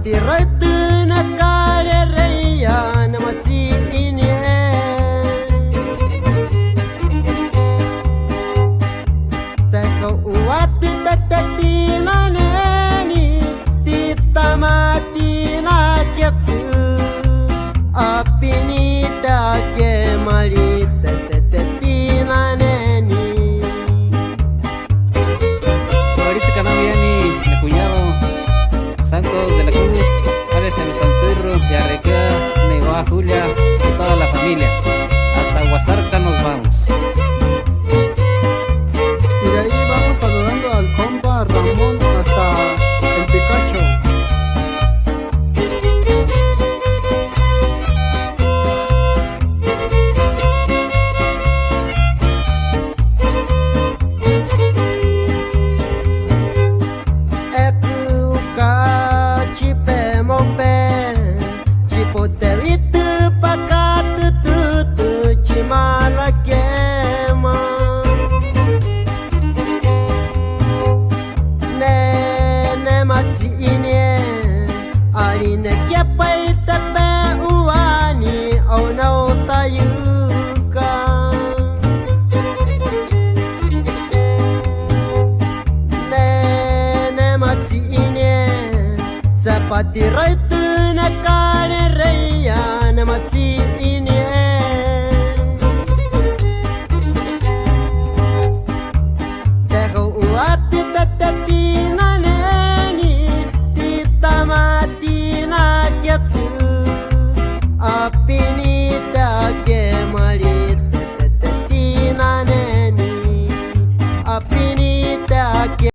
patiratna karereya namatine teko uat tatatina neni titamatina ketsu apini take malita tatatina neni. Ahorita canal yani mi cuñado Santos de la Cruz, Alex el Santurro, de Arrequea, Nueva Julia y toda la familia. Hasta wixarika nos vamos. Y de ahí vamos saludando al compa Ramón hasta el Picacho. Patirai